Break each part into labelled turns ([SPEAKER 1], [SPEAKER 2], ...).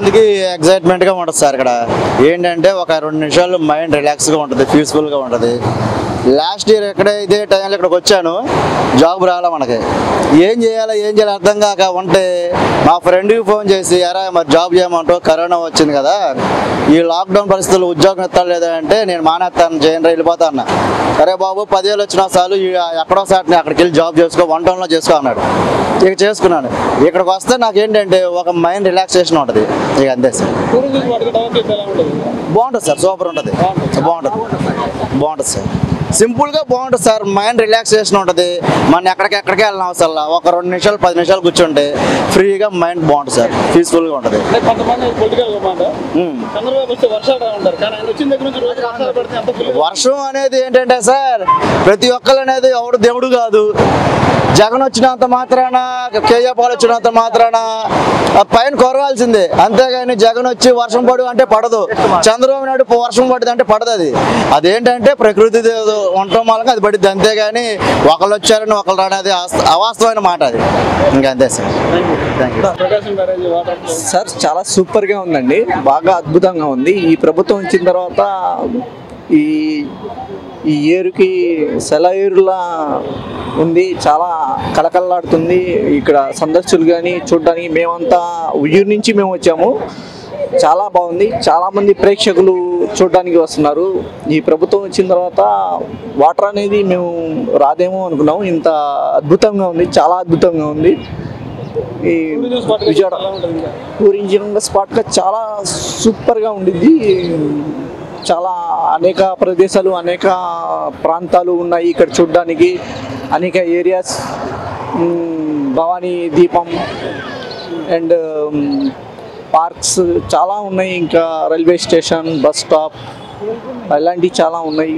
[SPEAKER 1] అందుకే ఎక్సైట్మెంట్ గా ఉంటుంది సార్. ఇక్కడ ఏంటంటే ఒక 2 నిమిషాలు మైండ్ రిలాక్స్ గా ఉంటుంది, పీస్ఫుల్ గా ఉంటుంది. లాస్ట్ ఇయర్ ఇక్కడే ఇదే టైంలో ఇక్కడికి వచ్చాను, జాబ్ రాలా. మనకి ఏం చేయాలో అర్థం కాక ఉంటే మా ఫ్రెండ్కి ఫోన్ చేసి ఎరా మరి జాబ్ చేయమంటూ కరోనా వచ్చింది కదా, ఈ లాక్డౌన్ పరిస్థితుల్లో ఉద్యోగం ఇస్తాడు లేదా అంటే నేను మానేస్తాను, చేయండి వెళ్ళిపోతా అన్న. సరే బాబు 10 ఏళ్ళు వచ్చినా చాలు, ఎక్కడో సాటిని అక్కడికి వెళ్ళి జాబ్ చేసుకో, 1 టౌన్లో చేసుకో అన్నాడు. ఇక చేసుకున్నాను. ఇక్కడికి వస్తే నాకేంటంటే ఒక మైండ్ రిలాక్సేషన్ ఉంటుంది. ఇక అంతే సార్. బాగుంటుంది సార్, సూపర్ ఉంటుంది, బాగుంటుంది సార్. సింపుల్గా బాగుంటుంది సార్. మైండ్ రిలాక్సేషన్ ఉంటుంది. మన ఎక్కడికి వెళ్ళిన అవసరం, ఒక 2 నిమిషాలు 10 నిమిషాలు కూర్చుంటే ఫ్రీగా మైండ్ బాగుంటుంది సార్, పీస్ఫుల్గా ఉంటుంది. వర్షం అనేది ఏంటంటే సార్, ప్రతి ఒక్కరు అనేది ఎవడు దేవుడు కాదు. జగన్ వచ్చినంత మాత్రాన, కేఏ పాల్ వచ్చినంత మాత్రాన పైన కొరవాల్సిందే, అంతేగాని జగన్ వచ్చి వర్షం పడు అంటే పడదు, చంద్రబాబు నాయుడు వర్షం పడుతుంది అంటే పడదు. అదేంటంటే ప్రకృతి ఉండటం వల్ల అది పడుద్ది, అంతేగాని ఒకళ్ళు వచ్చారని ఒకళ్ళు రానేది అవాస్తవమైన మాట. అది ఇంకంతే సార్.
[SPEAKER 2] సార్ చాలా సూపర్గా ఉందండి, బాగా అద్భుతంగా ఉంది. ఈ ప్రభుత్వం వచ్చిన తర్వాత ఈ ఏరుకి సెలయేరులా ఉంది, చాలా కలకల్లాడుతుంది. ఇక్కడ సందర్శకులు కానీ చూడడానికి, మేమంతా ఉయ్యూరు నుంచి మేము వచ్చాము, చాలా బాగుంది. చాలామంది ప్రేక్షకులు చూడడానికి వస్తున్నారు. ఈ ప్రభుత్వం వచ్చిన తర్వాత వాటర్ అనేది మేము రాదేమో అనుకున్నాము, ఇంత అద్భుతంగా ఉంది, చాలా అద్భుతంగా ఉంది. ఈ విజయవాడ టూరిజం స్పాట్గా చాలా సూపర్గా ఉండిద్ది. చాలా అనేక ప్రదేశాలు, అనేక ప్రాంతాలు ఉన్నాయి ఇక్కడ చూడడానికి, అనేక ఏరియాస్, భవానీ దీపం అండ్ పార్క్స్ చాలా ఉన్నాయి. ఇంకా రైల్వే స్టేషన్, బస్ స్టాప్ అలాంటివి చాలా ఉన్నాయి.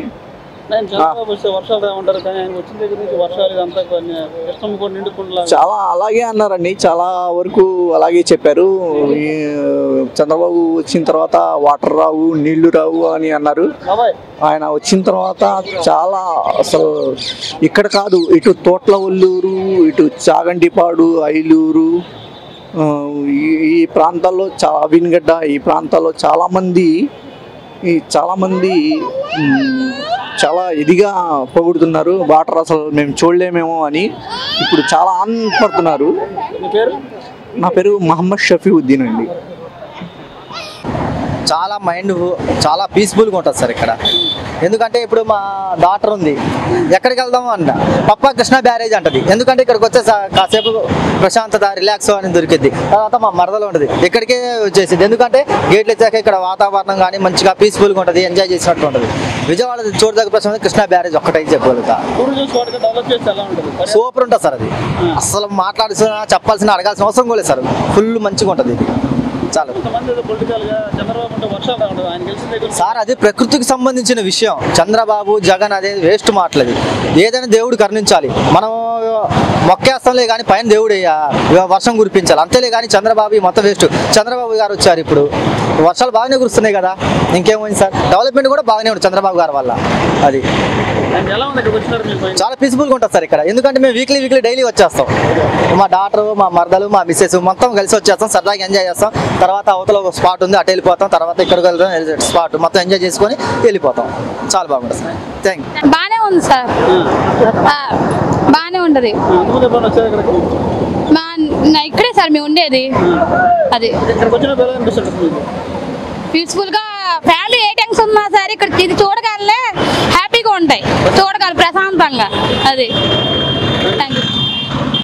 [SPEAKER 2] చాలా అలాగే అన్నారండి, చాలా వరకు అలాగే చెప్పారు. చంద్రబాబు వచ్చిన తర్వాత వాటర్ రావు, నీళ్లు రావు అని అన్నారు. ఆయన వచ్చిన తర్వాత చాలా అసలు ఇక్కడ కాదు, ఇటు తోట్ల ఒల్లూరు, ఇటు చాగంటిపాడు, ఐలూరు, ఈ ప్రాంతాల్లో అవిన్గడ్డ, ఈ ప్రాంతాల్లో చాలామంది చాలా ఇదిగా పొగుడుతున్నారు. వాటర్ అసలు మేము చూడలేమేమో అని ఇప్పుడు చాలా ఆనందపడుతున్నారు. నా పేరు మహమ్మద్ షఫీవుద్దీన్ అండి.
[SPEAKER 1] చాలా మైండ్ చాలా పీస్ఫుల్గా ఉంటుంది సార్ ఇక్కడ. ఎందుకంటే ఇప్పుడు మా డాక్టర్ ఉంది, ఎక్కడికి వెళ్దాము అన్న పప్ప కృష్ణా బ్యారేజ్ అంటది. ఎందుకంటే ఇక్కడికి వచ్చే కాసేపు ప్రశాంతత, రిలాక్స్ అని దొరికిద్ది. తర్వాత మా మరదలు ఉంటుంది, ఇక్కడికే వచ్చేసింది. ఎందుకంటే గేట్లు వచ్చాక ఇక్కడ వాతావరణం కానీ మంచిగా పీస్ఫుల్గా ఉంటుంది, ఎంజాయ్ చేసినట్టు ఉంటుంది. విజయవాడ చూడదగ్గ ప్రశ్న కృష్ణా బ్యారేజ్ ఒక్కటైతే చెప్పగలుగుతా. సూపర్ ఉంటుంది సార్. అది అసలు చెప్పాల్సిన అడగాల్సిన అవసరం కూడా లేదు సార్, ఫుల్ మంచిగా ఉంటుంది ఇది. చాలా సార్, అది ప్రకృతికి సంబంధించిన విషయం. చంద్రబాబు, జగన్ అదే వేస్ట్ మాటలది. ఏదైనా దేవుడు కరుణించాలి, మనం మొక్కేస్తాంలే కానీ పైన దేవుడు వర్షం కురిపించాలి, అంతేలే కానీ చంద్రబాబు మొత్తం వేస్ట్. చంద్రబాబు గారు వచ్చారు, ఇప్పుడు వర్షాలు బాగానే కురుస్తున్నాయి కదా, ఇంకేమైంది సార్. డెవలప్మెంట్ కూడా బాగానే ఉంది చంద్రబాబు గారి వల్ల. అది చాలా పీస్ఫుల్గా ఉంటుంది సార్ ఇక్కడ. ఎందుకంటే మేము వీక్లీ డైలీ వచ్చేస్తాం, మా డాక్టర్, మా మరదలు, మా మిస్సెస్ మొత్తం కలిసి వచ్చేస్తాం, సరదాగా ఎంజాయ్ చేస్తాం. తర్వాత అవతల ఒక స్పాట్ ఉంది, అటు వెళ్ళిపోతాం. తర్వాత ఇక్కడికి వెళ్తాం, స్పాట్ మొత్తం ఎంజాయ్ చేసుకొని వెళ్ళిపోతాం. చాలా బాగుంటుంది సార్. Thank you.
[SPEAKER 3] బాగానే ఉంది సార్, బాగానే ఉంటుంది. ఇక్కడే సార్ మేము ఉండేది. అది పీస్ఫుల్గా ఫ్యామిలీ ఏ టెన్షన్ ఉన్నా సరే ఇక్కడ ఇది చూడగానే హ్యాపీగా ఉంటాయి, చూడగలరు ప్రశాంతంగా. అది థ్యాంక్ యూ.